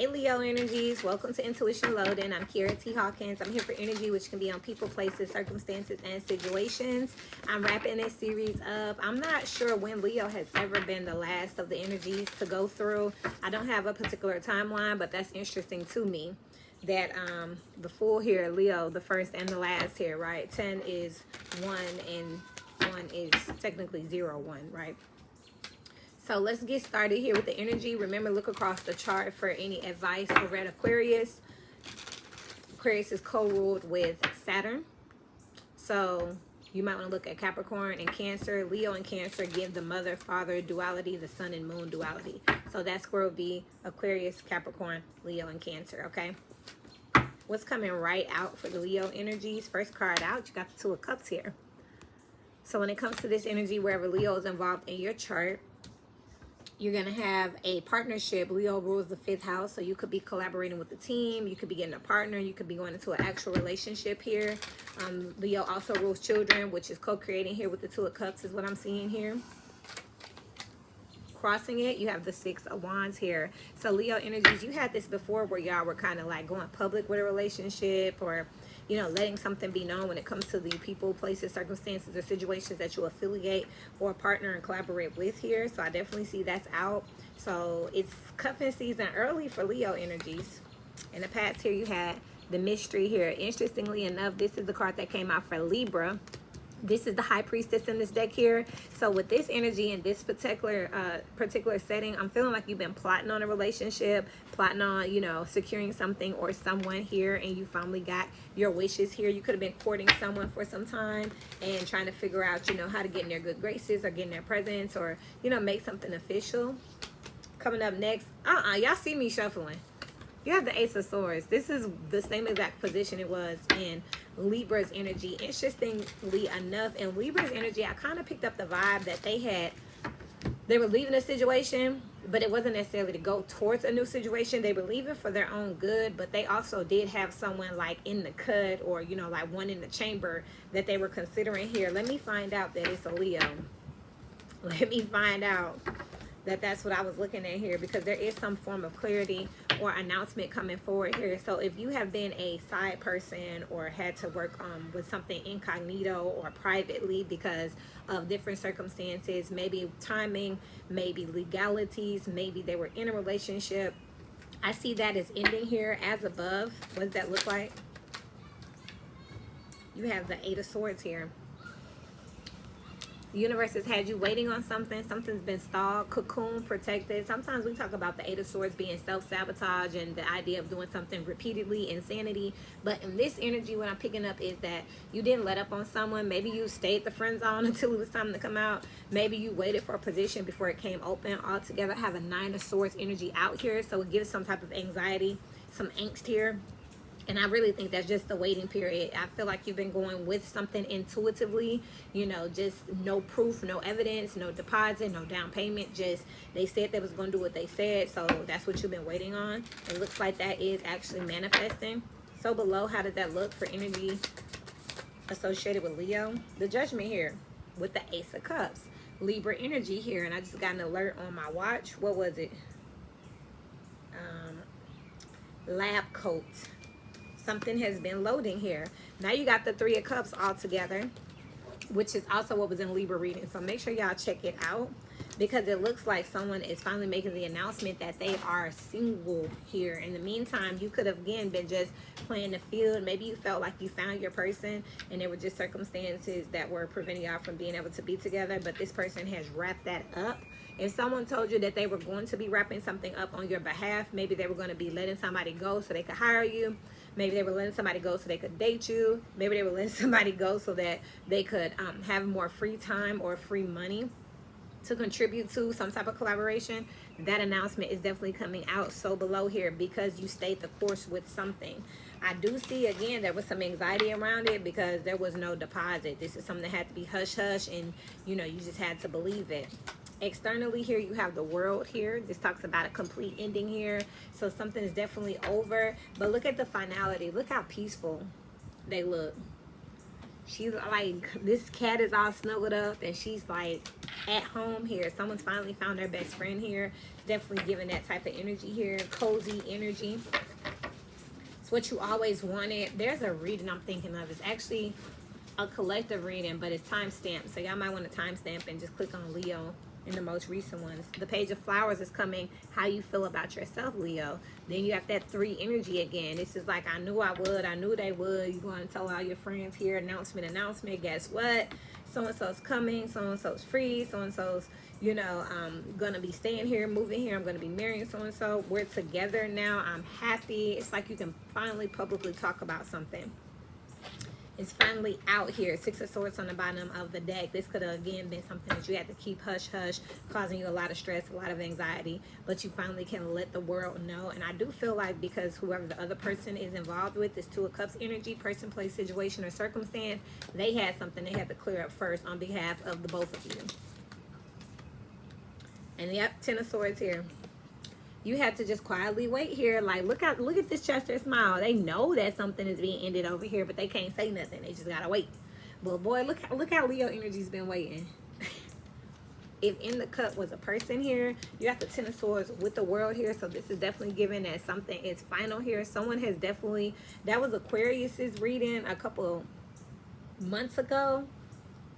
Hey Leo energies, welcome to Intuition Loading. I'm Kiera T. Hawkins. I'm here for energy which can be on people, places, circumstances, and situations. I'm wrapping this series up. I'm not sure when Leo has ever been the last of the energies to go through. I don't have a particular timeline, but that's interesting to me that the full here, Leo, the first and the last here, right? 10 is 1 and 1 is technically 0, 1, right? So let's get started here with the energy. Remember, look across the chart for any advice over at Aquarius. Aquarius is co-ruled with Saturn. So you might want to look at Capricorn and Cancer. Leo and Cancer give the mother-father duality, the sun and moon duality. So that square would be Aquarius, Capricorn, Leo, and Cancer, okay? What's coming right out for the Leo energies? First card out, you got the Two of Cups here. So when it comes to this energy, wherever Leo is involved in your chart, you're going to have a partnership. Leo rules the 5th house, so you could be collaborating with the team. You could be getting a partner. You could be going into an actual relationship here. Leo also rules children, which is co-creating here with the Two of Cups is what I'm seeing here. Crossing it, you have the 6 of Wands here. So Leo energies, you had this before where y'all were kind of like going public with a relationship, or you know, letting something be known when it comes to the people, places, circumstances, or situations that you affiliate or partner and collaborate with here. So I definitely see that's out. So it's cuffing season early for Leo energies. In the past here, you had the mystery here. Interestingly enough, this is the card that came out for Libra. This is the High Priestess in this deck here. So with this energy in this particular setting, I'm feeling like you've been plotting on a relationship, plotting on, you know, securing something or someone here, and you finally got your wishes here. You could have been courting someone for some time and trying to figure out, you know, how to get in their good graces or get in their presence, or, you know, make something official. Coming up next, y'all see me shuffling. You have the Ace of Swords. This is the same exact position it was in Libra's energy. Interestingly enough, in Libra's energy, I kind of picked up the vibe that they were leaving a situation, but it wasn't necessarily to go towards a new situation. They were leaving for their own good, but they also did have someone like in the cut, or, you know, like one in the chamber that they were considering here. Let me find out that it's a Leo. Let me find out that that's what I was looking at here, because there is some form of clarity or announcement coming forward here. So if you have been a side person or had to work with something incognito or privately because of different circumstances, maybe timing, maybe legalities, maybe they were in a relationship, I see that as ending here as above. What does that look like? You have the 8 of Swords here. The universe has had you waiting on something. Something's been stalled, cocoon, protected. Sometimes we talk about the 8 of Swords being self-sabotage and the idea of doing something repeatedly, insanity. But in this energy, what I'm picking up is that you didn't let up on someone. Maybe you stayed the friend zone until it was time to come out. Maybe you waited for a position before it came open altogether. I have a 9 of Swords energy out here, so it gives some type of anxiety, some angst here. And I really think that's just the waiting period. I feel like you've been going with something intuitively, you know, just no proof, no evidence, no deposit, no down payment. Just they said they was going to do what they said. So that's what you've been waiting on. It looks like that is actually manifesting. So below, how does that look for energy associated with Leo? The Judgment here with the Ace of Cups. Libra energy here. And I just got an alert on my watch. What was it? Lab coat. Something has been loading here. Now you got the 3 of Cups all together, which is also what was in Libra reading. So make sure y'all check it out, because it looks like someone is finally making the announcement that they are single here. In the meantime, you could have, again, been just playing the field. Maybe you felt like you found your person and there were just circumstances that were preventing y'all from being able to be together. But this person has wrapped that up. If someone told you that they were going to be wrapping something up on your behalf, maybe they were going to be letting somebody go so they could hire you. Maybe they were letting somebody go so they could date you. Maybe they were letting somebody go so that they could have more free time or free money to contribute to some type of collaboration. That announcement is definitely coming out so below here, because you stayed the course with something. I do see, again, there was some anxiety around it because there was no deposit. This is something that had to be hush-hush, and, you know, you just had to believe it. Externally here, you have the World here. This talks about a complete ending here. So something is definitely over. But look at the finality. Look how peaceful they look. She's like, this cat is all snuggled up and she's like at home here. Someone's finally found their best friend here. It's definitely giving that type of energy here. Cozy energy. It's what you always wanted. There's a reading I'm thinking of. It's actually a collective reading, but it's timestamped. So y'all might want to timestamp and just click on Leo in the most recent ones. The Page of Flowers is coming. How you feel about yourself, Leo. Then you have that 3 energy again. This is like, I knew I would. I knew they would. You going to tell all your friends here. Announcement. Guess what? So-and-so's coming. So-and-so's free. So-and-so's, you know, going to be staying here, moving here. I'm going to be marrying so-and-so. We're together now. I'm happy. It's like you can finally publicly talk about something. It's finally out here. 6 of Swords on the bottom of the deck. This could have, again, been something that you had to keep hush-hush, causing you a lot of stress, a lot of anxiety. But you finally can let the world know. And I do feel like because whoever the other person is involved with, this 2 of Cups energy, person, place, situation, or circumstance, they had something they had to clear up first on behalf of the both of you. And yep, 10 of Swords here. You have to just quietly wait here. Like, look at this Chester smile. They know that something is being ended over here, but they can't say nothing. They just gotta wait. But boy, look how Leo energy's been waiting. If in the cup was a person here, you have the 10 of Swords with the World here. So this is definitely giving that something is final here. Someone has definitely, that was Aquarius's reading a couple months ago.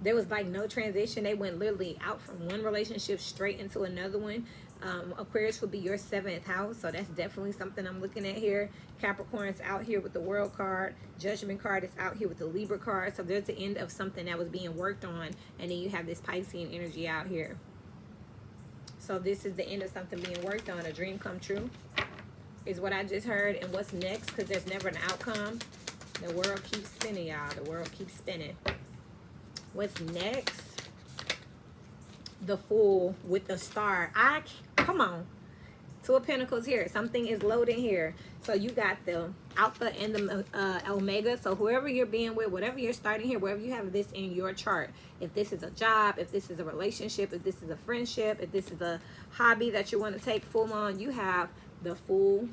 There was like no transition. They went literally out from one relationship straight into another one. Aquarius would be your 7th house, so that's definitely something I'm looking at here. Capricorn's out here with the World card. Judgment card is out here with the Libra card. So there's the end of something that was being worked on, and then you have this Piscean energy out here. So this is the end of something being worked on. A dream come true is what I just heard. And what's next? Because there's never an outcome. The world keeps spinning, y'all. The world keeps spinning. What's next? The Fool with the Star. Come on. 2 of Pentacles here. Something is loading here. So you got the Alpha and the Omega. So whoever you're being with, whatever you're starting here, wherever you have this in your chart, if this is a job, if this is a relationship, if this is a friendship, if this is a hobby that you want to take full on, you have the Fool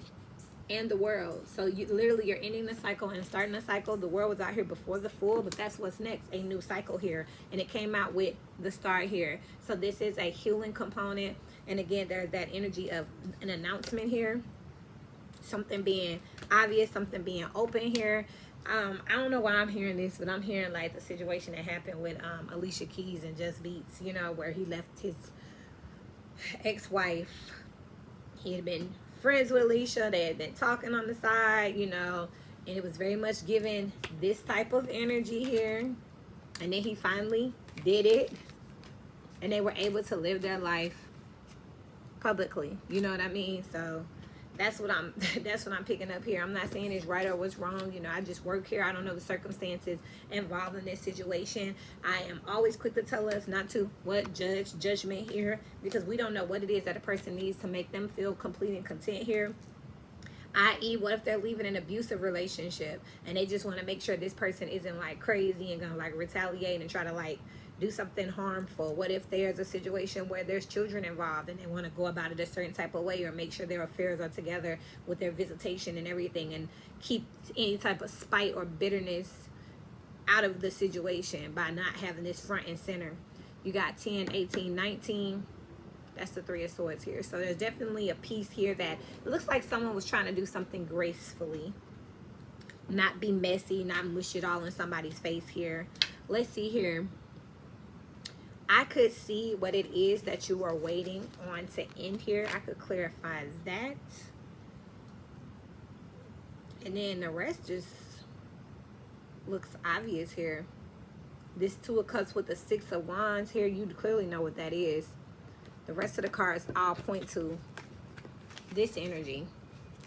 and the World. So you literally, you're ending the cycle and starting the cycle. The World was out here before the Fool, but that's what's next, a new cycle here, and it came out with the Star here. So this is a healing component. And again, there's that energy of an announcement here, something being obvious, something being open here. I don't know why I'm hearing this, but I'm hearing like the situation that happened with Alicia Keys and Just Beats, you know, where he left his ex-wife. He had been friends with Alicia. They had been talking on the side, you know, and it was very much given this type of energy here. And then he finally did it, and they were able to live their life publicly. You know what I mean? So that's what I'm picking up here. I'm not saying it's right or what's wrong. You know, I just work here. I don't know the circumstances involved in this situation. I am always quick to tell us not to judgment here, because we don't know what it is that a person needs to make them feel complete and content here. I.e., what if they're leaving an abusive relationship and they just want to make sure this person isn't like crazy and gonna like retaliate and try to like do something harmful? What if there's a situation where there's children involved and they want to go about it a certain type of way, or make sure their affairs are together with their visitation and everything, and keep any type of spite or bitterness out of the situation by not having this front and center? You got 10, 18, 19. That's the 3 of Swords here. So there's definitely a piece here that it looks like someone was trying to do something gracefully, not be messy, not mush it all in somebody's face here. Let's see here. I could see what it is that you are waiting on to end here. I could clarify that. And then the rest just looks obvious here. This 2 of Cups with the 6 of Wands here, you clearly know what that is. The rest of the cards all point to this energy,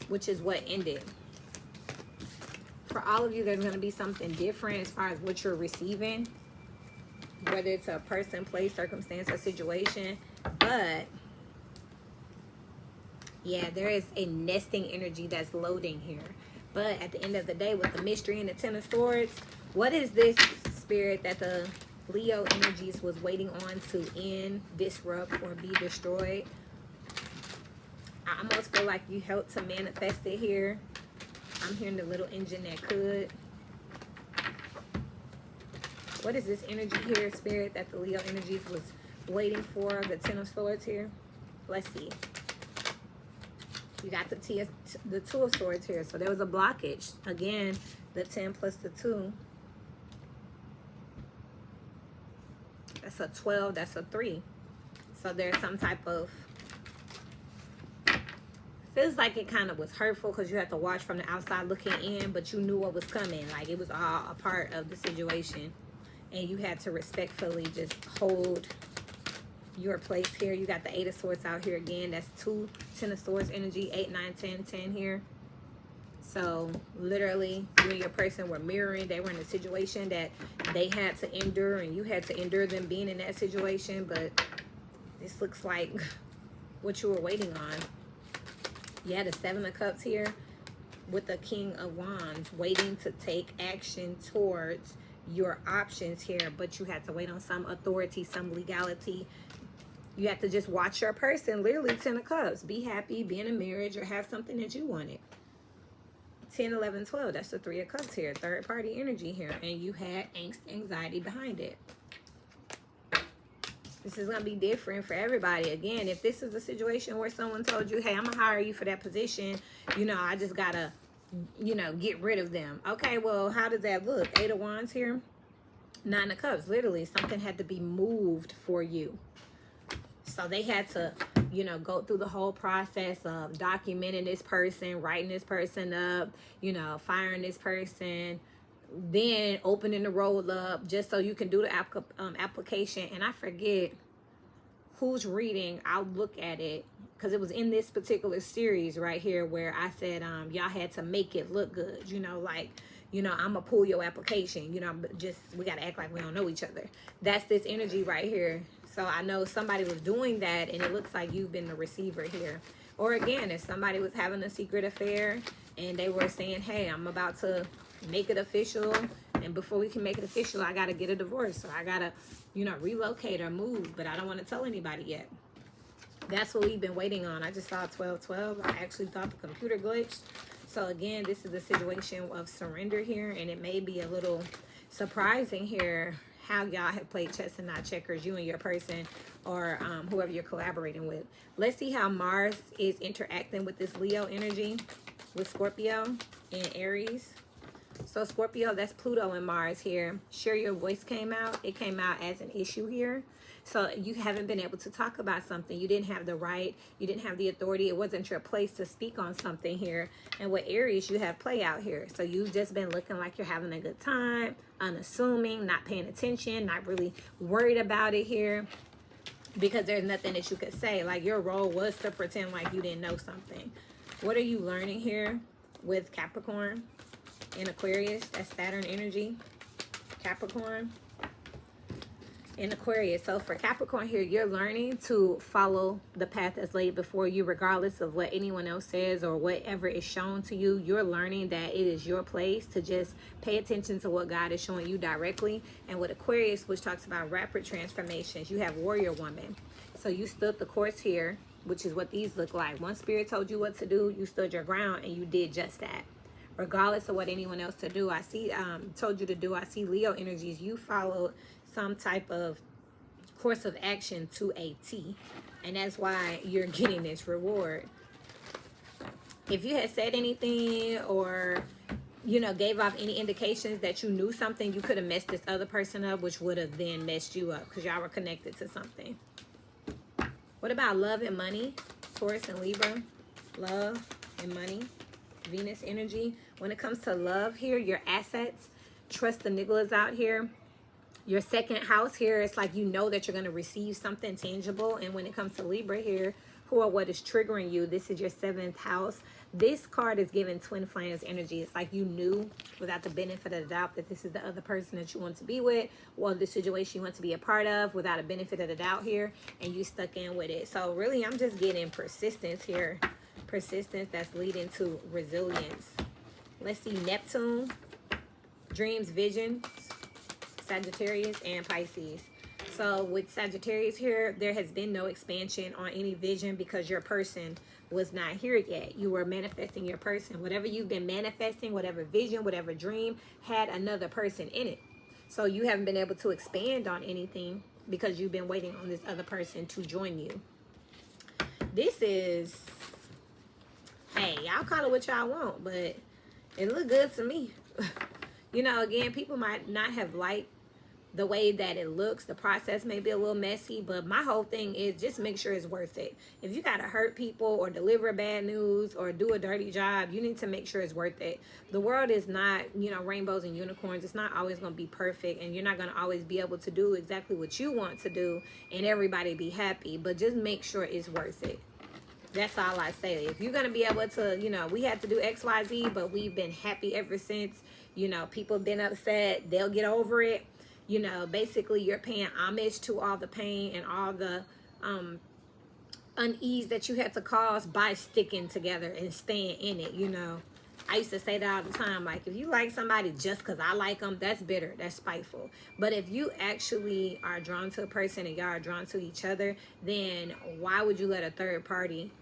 which is what ended. For all of you, there's going to be something different as far as what you're receiving, whether it's a person, place, circumstance, or situation. But yeah, there is a nesting energy that's loading here. But at the end of the day, with the mystery and the 10 of Swords, what is this, Spirit, that the Leo energies was waiting on to end, disrupt, or be destroyed? I almost feel like you helped to manifest it here. I'm hearing the little engine that could. What is this energy here, Spirit, that the Leo energies was waiting for? The Ten of Swords here. Let's see. You got the Two of Swords here. So there was a blockage. Again, the 10 plus the 2. That's a 12. That's a 3. So there's some type of... Feels like it kind of was hurtful because you had to watch from the outside looking in, but you knew what was coming. Like it was all a part of the situation. And you had to respectfully just hold your place here. You got the 8 of Swords out here again. That's 2 10 of Swords energy. 8, 9, 10, 10 here. So literally you and your person were mirroring. They were in a situation that they had to endure, and you had to endure them being in that situation. But this looks like what you were waiting on. Yeah, the 7 of Cups here with the King of Wands, waiting to take action towards your options here, but you had to wait on some authority, some legality. You have to just watch your person. Literally 10 of Cups. Be happy, be in a marriage, or have something that you wanted. 10, 11, 12. That's the 3 of Cups here. Third party energy here. And you had angst, anxiety behind it. This is going to be different for everybody. Again, if this is a situation where someone told you, hey, I'm going to hire you for that position, you know, I just got to, you know, get rid of them. Okay, well, how does that look? 8 of Wands here. 9 of Cups. Literally, something had to be moved for you. So they had to, you know, go through the whole process of documenting this person, writing this person up, you know, firing this person, then opening the roll up just so you can do the application. And I forget who's reading. I'll look at it because it was in this particular series right here where I said y'all had to make it look good, you know, like, you know, I'm gonna pull your application, you know, just we gotta act like we don't know each other. That's this energy right here. So I know somebody was doing that, and it looks like you've been the receiver here. Or again, if somebody was having a secret affair and they were saying, hey, I'm about to make it official, and before we can make it official, I got to get a divorce, or I got to, you know, relocate or move, but I don't want to tell anybody yet. That's what we've been waiting on. I just saw 1212. I actually thought the computer glitched. So again, this is a situation of surrender here, and it may be a little surprising here how y'all have played chess and not checkers, you and your person, or whoever you're collaborating with. Let's see how Mars is interacting with this Leo energy with Scorpio and Aries. So Scorpio, that's Pluto and Mars here. Share your voice came out. It came out as an issue here. So you haven't been able to talk about something. You didn't have the right. You didn't have the authority. It wasn't your place to speak on something here. And with Aries, you have play out here. So you've just been looking like you're having a good time, unassuming, not paying attention, not really worried about it here, because there's nothing that you could say. Like your role was to pretend like you didn't know something. What are you learning here with Capricorn and Aquarius? That's Saturn energy. Capricorn in Aquarius. So for Capricorn here, you're learning to follow the path that's laid before you, regardless of what anyone else says or whatever is shown to you. You're learning that it is your place to just pay attention to what God is showing you directly. And with Aquarius, which talks about rapid transformations, you have warrior woman. So you stood the course here, which is what these look like. One spirit told you what to do, you stood your ground, and you did just that. Regardless of what anyone else to do, I see told you to do. I see Leo energies. You followed some type of course of action to a T, and that's why you're getting this reward. If you had said anything or, you know, gave off any indications that you knew something, you could have messed this other person up, which would have then messed you up because y'all were connected to something. What about love and money? Taurus and Libra. Love and money. Venus energy. When it comes to love here, your assets, trust the niggas out here. Your second house here, it's like you know that you're going to receive something tangible. And when it comes to Libra here, who or what is triggering you, this is your 7th house. This card is giving twin flames energy. It's like you knew without the benefit of the doubt that this is the other person that you want to be with, or the situation you want to be a part of without a benefit of the doubt here, and you stuck in with it. So really, I'm just getting persistence here. Persistence that's leading to resilience. Let's see, Neptune, dreams, visions, Sagittarius, and Pisces. So with Sagittarius here, there has been no expansion on any vision because your person was not here yet. You were manifesting your person. Whatever you've been manifesting, whatever vision, whatever dream, had another person in it. So you haven't been able to expand on anything because you've been waiting on this other person to join you. This is, hey, y'all call it what y'all want, but it look good to me. You know, again, people might not have liked the way that it looks. The process may be a little messy, but my whole thing is just make sure it's worth it. If you got to hurt people or deliver bad news or do a dirty job, you need to make sure it's worth it. The world is not, you know, rainbows and unicorns. It's not always going to be perfect, and you're not going to always be able to do exactly what you want to do and everybody be happy, but just make sure it's worth it. That's all I say. If you're going to be able to, you know, we had to do XYZ, but we've been happy ever since. You know, people have been upset. They'll get over it. You know, basically you're paying homage to all the pain and all the unease that you had to cause by sticking together and staying in it. You know, I used to say that all the time. Like, if you like somebody just because I like them, that's bitter. That's spiteful. But if you actually are drawn to a person and y'all are drawn to each other, then why would you let a third party,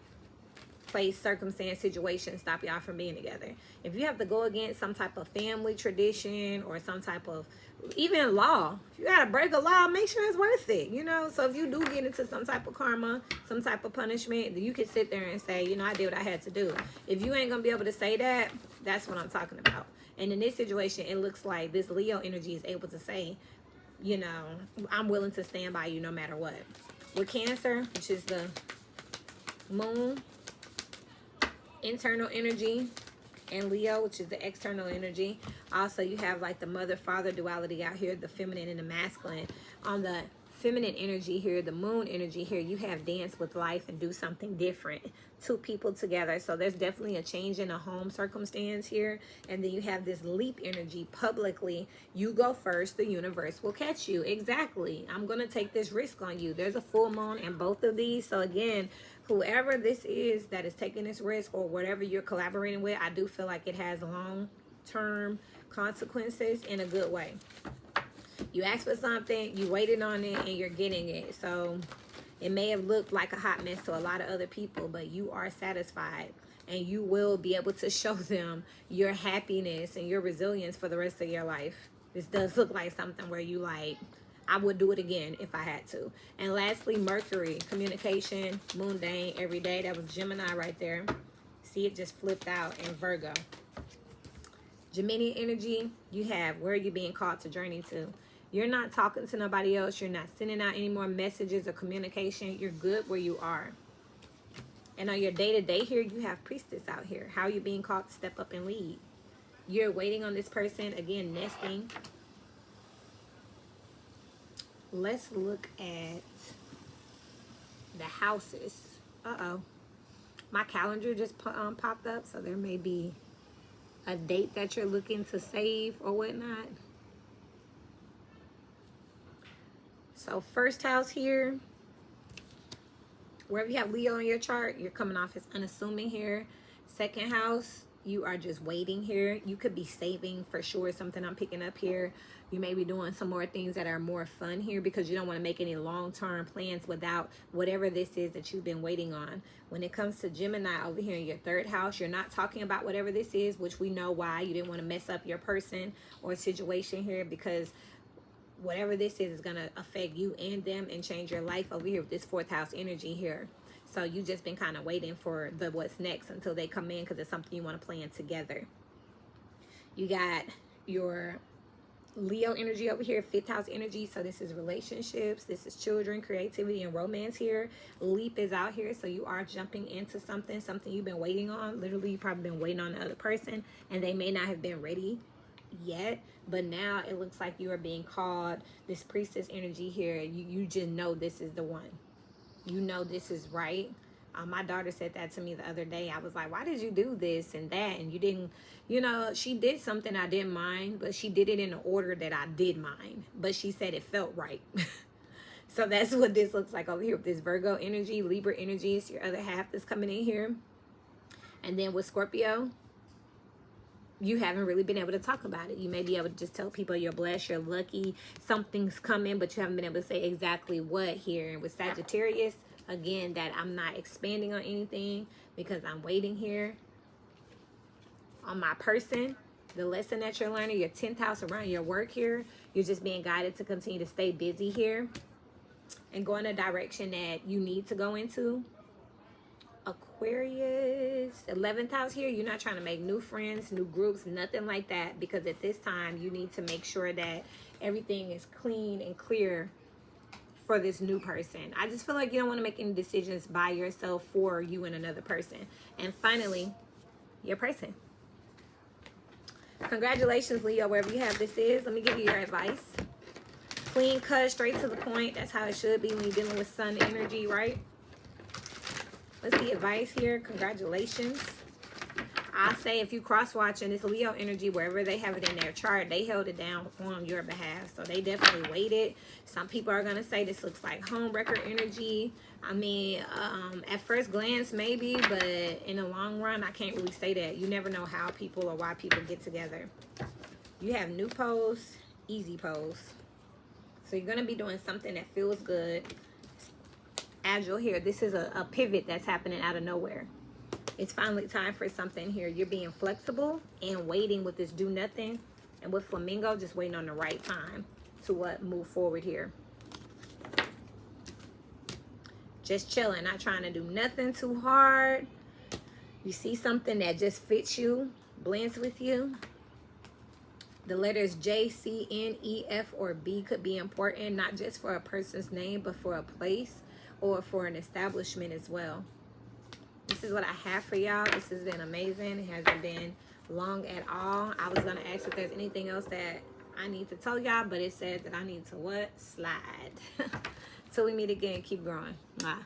place, circumstance, situation stop y'all from being together? If you have to go against some type of family tradition or some type of even law, if you gotta break a law, make sure it's worth it, you know. So if you do get into some type of karma, some type of punishment, you can sit there and say, you know, I did what I had to do. If you ain't gonna be able to say that, that's what I'm talking about. And in this situation, it looks like this Leo energy is able to say, you know, I'm willing to stand by you no matter what. With Cancer, which is the moon, internal energy, and Leo, which is the external energy. Also, you have like the mother-father duality out here, the feminine and the masculine. On the feminine energy here, the moon energy here, you have dance with life and do something different. Two people together. So there's definitely a change in a home circumstance here. And then you have this leap energy publicly. You go first, the universe will catch you. Exactly. I'm going to take this risk on you. There's a full moon in both of these. So again, whoever this is that is taking this risk or whatever you're collaborating with, I do feel like it has long-term consequences in a good way. You asked for something, you waited on it, and you're getting it. So it may have looked like a hot mess to a lot of other people, but you are satisfied. And you will be able to show them your happiness and your resilience for the rest of your life. This does look like something where you like, I would do it again if I had to. And lastly, Mercury, communication, mundane, every day. That was Gemini right there. See, it just flipped out in Virgo. Gemini energy, you have where are you being called to journey to. You're not talking to nobody else. You're not sending out any more messages or communication. You're good where you are. And on your day-to-day here, you have Priestess out here. How are you being called to step up and lead? You're waiting on this person. Again, nesting. Let's look at the houses. Uh-oh. My calendar just popped up, so there may be a date that you're looking to save or whatnot. So first house here, wherever you have Leo in your chart, you're coming off as unassuming here. Second house, you are just waiting here. You could be saving for sure, something I'm picking up here. You may be doing some more things that are more fun here because you don't want to make any long-term plans without whatever this is that you've been waiting on. When it comes to Gemini over here in your third house, you're not talking about whatever this is, which we know why. You didn't want to mess up your person or situation here because whatever this is going to affect you and them and change your life over here with this fourth house energy here. So you just been kind of waiting for the what's next until they come in because it's something you want to plan together. You got your Leo energy over here, fifth house energy. So this is relationships, this is children, creativity, and romance here. Leap is out here, so you are jumping into something you've been waiting on. Literally, you've probably been waiting on the other person, and they may not have been ready yet, but now it looks like you are being called. This priestess energy here, you just know this is the one. You know this is right. My daughter said that to me the other day. I was like, why did you do this and that? And you didn't, you know, she did something I didn't mind, but she did it in an order that I did mind. But she said it felt right. So that's what this looks like over here with this Virgo energy, Libra energy. It's your other half that's coming in here. And then with Scorpio, you haven't really been able to talk about it. You may be able to just tell people you're blessed, you're lucky, something's coming, but you haven't been able to say exactly what here. And with Sagittarius, again, that I'm not expanding on anything because I'm waiting here on my person. The lesson that you're learning, your 10th house around your work here, you're just being guided to continue to stay busy here and go in a direction that you need to go into. Aquarius, 11th house here, you're not trying to make new friends, new groups, nothing like that, because at this time you need to make sure that everything is clean and clear for this new person. I just feel like you don't want to make any decisions by yourself for you and another person. And finally, your person. Congratulations, Leo, wherever you have this is. Let me give you your advice. Clean cut, straight to the point. That's how it should be when you're dealing with sun energy, right? What's the advice here? Congratulations. I say if you cross-watching this Leo energy, wherever they have it in their chart, they held it down on your behalf. So they definitely waited. Some people are going to say this looks like homewrecker energy. I mean, at first glance, maybe, but in the long run, I can't really say that. You never know how people or why people get together. You have new pose, easy pose. So you're going to be doing something that feels good. Agile here. This is a pivot that's happening out of nowhere. It's finally time for something here. You're being flexible and waiting with this do nothing. And with Flamingo, just waiting on the right time to move forward here. Just chilling, not trying to do nothing too hard. You see something that just fits you, blends with you. The letters J, C, N, E, F, or B could be important, not just for a person's name, but for a place or for an establishment as well. This is what I have for y'all. This has been amazing. It hasn't been long at all. I was going to ask if there's anything else that I need to tell y'all, but it says that I need to what? Slide. Till we meet again, keep growing. Bye.